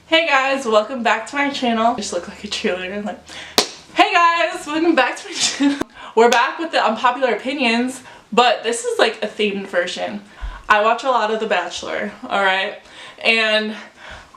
Hey guys, welcome back to my channel. I just look like a cheerleader. Like, hey guys, welcome back to my channel. We're back with the unpopular opinions, but this is like a themed version. I watch a lot of The Bachelor, alright? And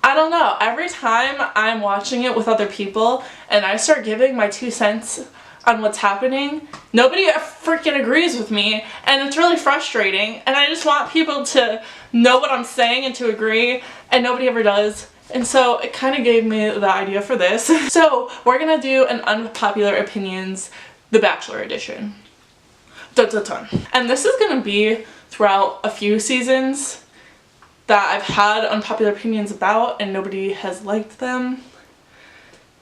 I don't know, every time I'm watching it with other people and I start giving my 2 cents on what's happening, nobody freaking agrees with me, and it's really frustrating, and I just want people to know what I'm saying and to agree, and nobody ever does. And so it kind of gave me the idea for this. So we're gonna do an unpopular opinions, The Bachelor edition. Dun, dun, dun. And this is gonna be throughout a few seasons that I've had unpopular opinions about and nobody has liked them.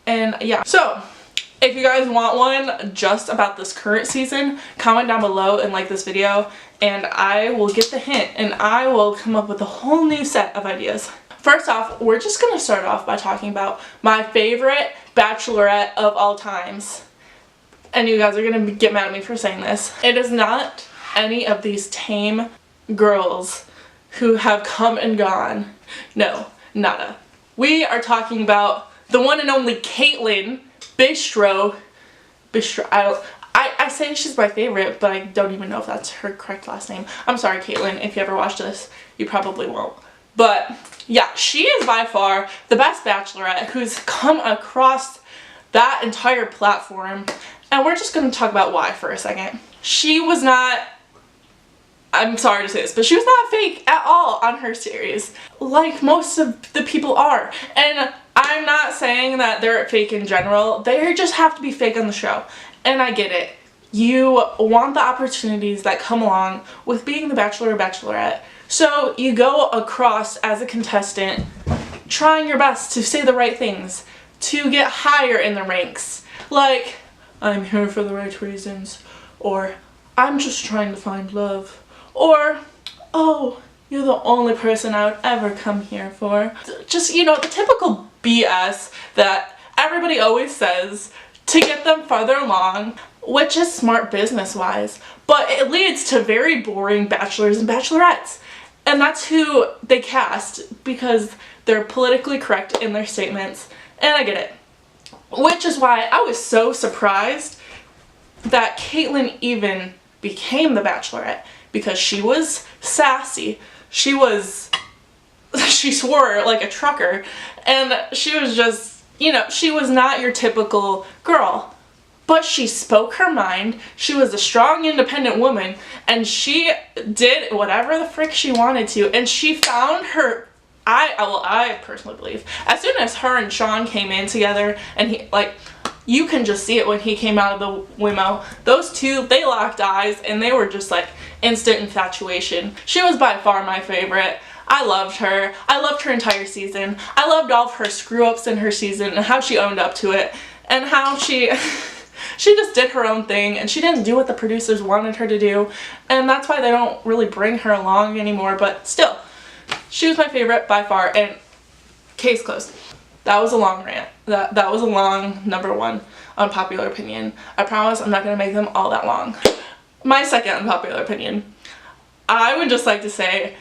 And yeah, so if you guys want one just about this current season, comment down below and like this video, and I will get the hint and I will come up with a whole new set of ideas. First off, we're just going to start off by talking about my favorite Bachelorette of all times. And you guys are going to get mad at me for saying this. It is not any of these tame girls who have come and gone. No, nada. We are talking about the one and only Caitlyn Bistro. I say she's my favorite, but I don't even know if that's her correct last name. I'm sorry, Caitlyn, if you ever watch this, you probably won't. But yeah, she is by far the best Bachelorette who's come across that entire platform. And we're just going to talk about why for a second. She was not, I'm sorry to say this, but she was not fake at all on her series, like most of the people are. And I'm not saying that they're fake in general, they just have to be fake on the show. And I get it. You want the opportunities that come along with being the Bachelor or Bachelorette. So you go across as a contestant, trying your best to say the right things, to get higher in the ranks. Like, I'm here for the right reasons, or I'm just trying to find love, or, oh, you're the only person I would ever come here for. Just, you know, the typical BS that everybody always says to get them farther along, which is smart business-wise, but it leads to very boring bachelors and bachelorettes. And that's who they cast because they're politically correct in their statements, and I get it. Which is why I was so surprised that Caitlyn even became the Bachelorette, because she was sassy, she swore like a trucker, and she was just, you know, she was not your typical girl. But she spoke her mind, she was a strong, independent woman, and she did whatever the frick she wanted to, and she found her, I personally believe, as soon as her and Sean came in together, and he, like, you can just see it when he came out of the limo, those two, they locked eyes, and they were just like instant infatuation. She was by far my favorite. I loved her entire season. I loved all of her screw-ups in her season, and how she owned up to it, and how she... She just did her own thing, and she didn't do what the producers wanted her to do, and that's why they don't really bring her along anymore, but still, she was my favorite by far, and case closed. That was a long rant. That was a long number one unpopular opinion. I promise I'm not going to make them all that long. My second unpopular opinion. I would just like to say,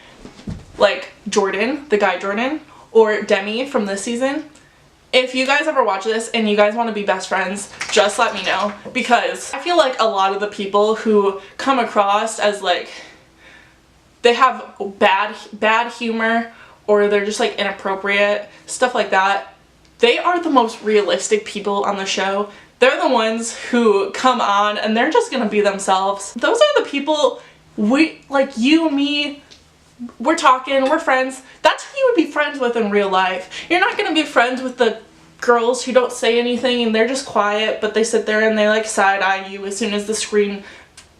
like, Jordan, the guy Jordan, or Demi from this season, if you guys ever watch this and you guys want to be best friends, just let me know, because I feel like a lot of the people who come across as like they have bad humor, or they're just like inappropriate, stuff like that, they are the most realistic people on the show. They're the ones who come on and they're just gonna be themselves. Those are the people like you, me, we're talking, we're friends. That's who you would be friends with in real life. You're not gonna be friends with the girls who don't say anything and they're just quiet, but they sit there and they like side-eye you as soon as the screen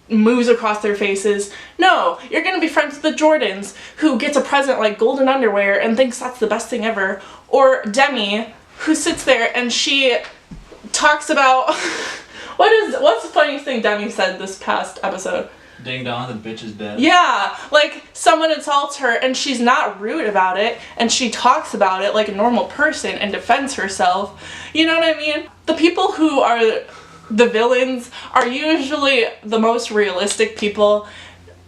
moves across their faces. No, you're gonna be friends with the Jordans who gets a present like golden underwear and thinks that's the best thing ever. Or Demi, who sits there and she talks about what's the funniest thing Demi said this past episode? Ding dong, the bitch is dead. Yeah, like someone insults her and she's not rude about it, and she talks about it like a normal person and defends herself. You know what I mean? The people who are the villains are usually the most realistic people,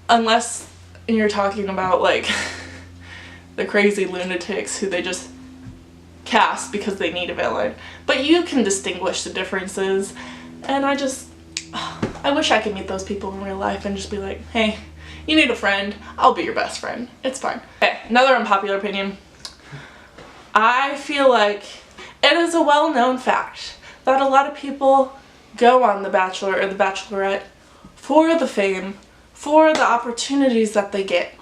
unless you're talking about like the crazy lunatics who they just cast because they need a villain. But you can distinguish the differences, and I wish I could meet those people in real life and just be like, hey, you need a friend, I'll be your best friend. It's fine. Okay, another unpopular opinion. I feel like it is a well-known fact that a lot of people go on The Bachelor or The Bachelorette for the fame, for the opportunities that they get.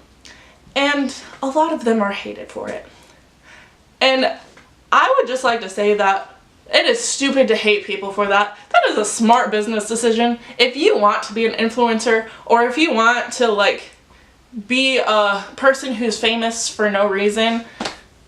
And a lot of them are hated for it. And I would just like to say that it is stupid to hate people for that. That is a smart business decision. If you want to be an influencer, or if you want to like be a person who's famous for no reason,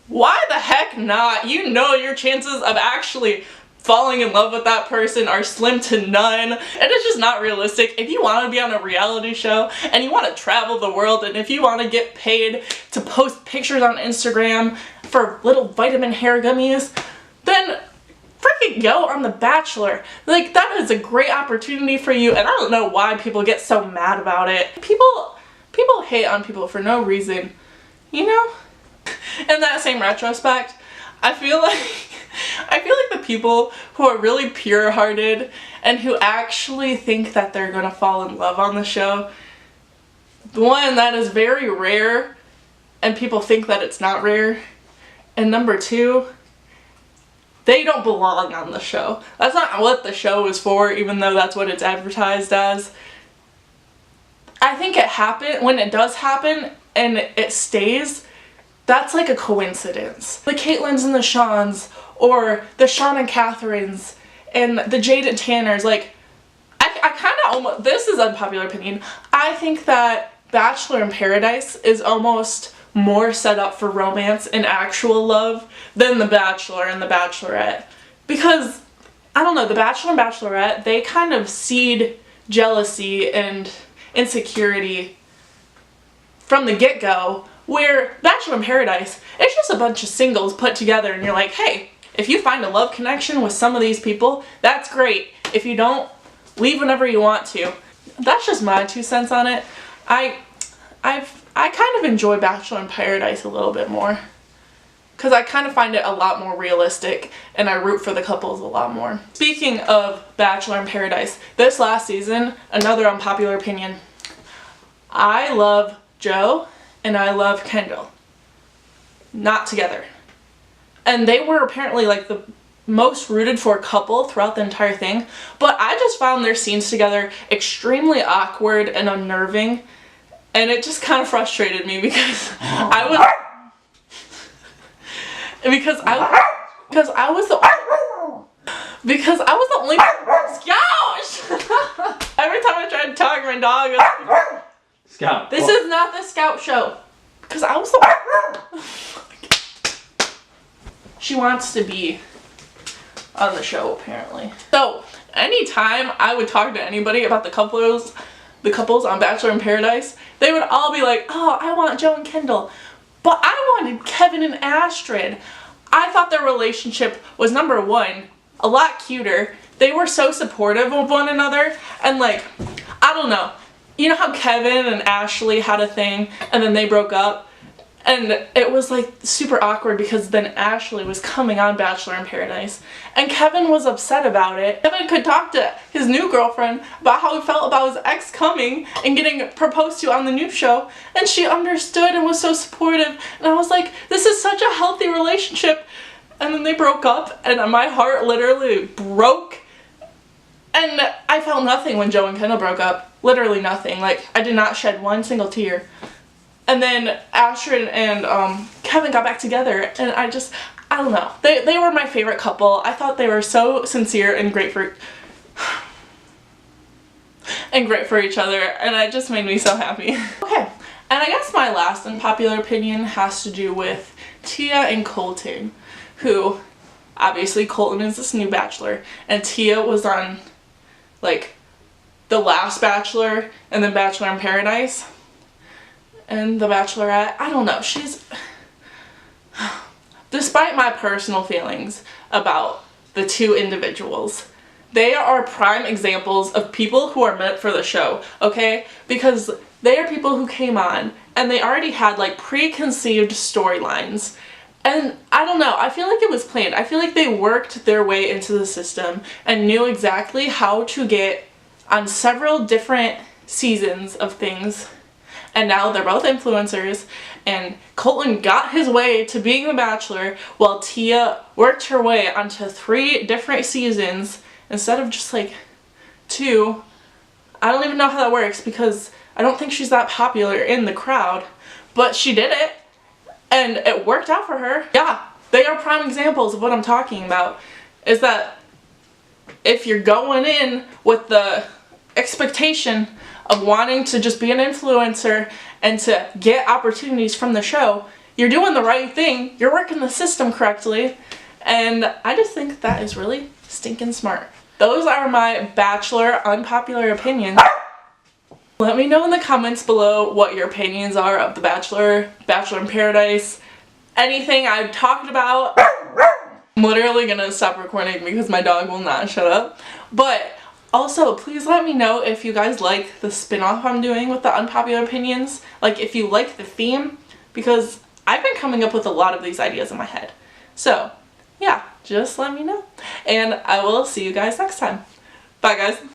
why the heck not? You know your chances of actually falling in love with that person are slim to none. It is just not realistic. If you want to be on a reality show and you want to travel the world, and if you want to get paid to post pictures on Instagram for little vitamin hair gummies, then freaking go on The Bachelor. Like, that is a great opportunity for you, and I don't know why people get so mad about it. People hate on people for no reason, you know? In that same retrospect, I feel like the people who are really pure-hearted and who actually think that they're gonna fall in love on the show, one, that is very rare, and people think that it's not rare, and number two, they don't belong on the show. That's not what the show is for, even though that's what it's advertised as. I think when it does happen and it stays, that's like a coincidence. The Caitlins and the Shawns, or the Sean and Catherines, and the Jade and Tanners, like, I kind of almost, this is unpopular opinion, I think that Bachelor in Paradise is almost more set up for romance and actual love than The Bachelor and The Bachelorette. Because, I don't know, The Bachelor and Bachelorette, they kind of seed jealousy and insecurity from the get-go, where Bachelor in Paradise, it's just a bunch of singles put together and you're like, hey, if you find a love connection with some of these people, that's great. If you don't, leave whenever you want to. That's just my 2 cents on it. I kind of enjoy Bachelor in Paradise a little bit more, because I kind of find it a lot more realistic and I root for the couples a lot more. Speaking of Bachelor in Paradise, this last season, another unpopular opinion, I love Joe and I love Kendall. Not together. And they were apparently like the most rooted for couple throughout the entire thing, but I just found their scenes together extremely awkward and unnerving, and it just kind of frustrated me because I was the only Gosh! Every time I tried to talk, my dog was Scout. This is not the Scout show. Because I was the She wants to be on the show, apparently. So, anytime I would talk to anybody about the couples on Bachelor in Paradise, they would all be like, oh, I want Joe and Kendall. But I wanted Kevin and Astrid. I thought their relationship was, number one, a lot cuter. They were so supportive of one another, and like, I don't know. You know how Kevin and Ashley had a thing, and then they broke up? And it was like super awkward because then Ashley was coming on Bachelor in Paradise, and Kevin was upset about it. Kevin could talk to his new girlfriend about how he felt about his ex coming and getting proposed to on the new show, and she understood and was so supportive, and I was like, this is such a healthy relationship. And then they broke up, and my heart literally broke, and I felt nothing when Joe and Kendall broke up. Literally nothing. Like, I did not shed one single tear. And then Astrid and Kevin got back together, and I don't know. They were my favorite couple. I thought they were so sincere and great for each other, and it just made me so happy. Okay, and I guess my last unpopular opinion has to do with Tia and Colton, who, obviously Colton is this new Bachelor, and Tia was on, like, the last Bachelor, and then Bachelor in Paradise. And The Bachelorette, I don't know, she's, despite my personal feelings about the two individuals, they are prime examples of people who are meant for the show, okay? Because they are people who came on and they already had like preconceived storylines, And I don't know, I feel like it was planned. I feel like they worked their way into the system and knew exactly how to get on several different seasons of things. And now they're both influencers, and Colton got his way to being the Bachelor while Tia worked her way onto 3 different seasons instead of just like 2. I don't even know how that works because I don't think she's that popular in the crowd, but she did it and it worked out for her. Yeah, they are prime examples of what I'm talking about, is that if you're going in with the expectation of wanting to just be an influencer and to get opportunities from the show, you're doing the right thing, you're working the system correctly, and I just think that is really stinking smart. Those are my Bachelor unpopular opinions. Let me know in the comments below what your opinions are of The Bachelor, Bachelor in Paradise, anything I've talked about. I'm literally gonna stop recording because my dog will not shut up. But also, please let me know if you guys like the spin-off I'm doing with the unpopular opinions. Like, if you like the theme, because I've been coming up with a lot of these ideas in my head. So, yeah, just let me know. And I will see you guys next time. Bye, guys.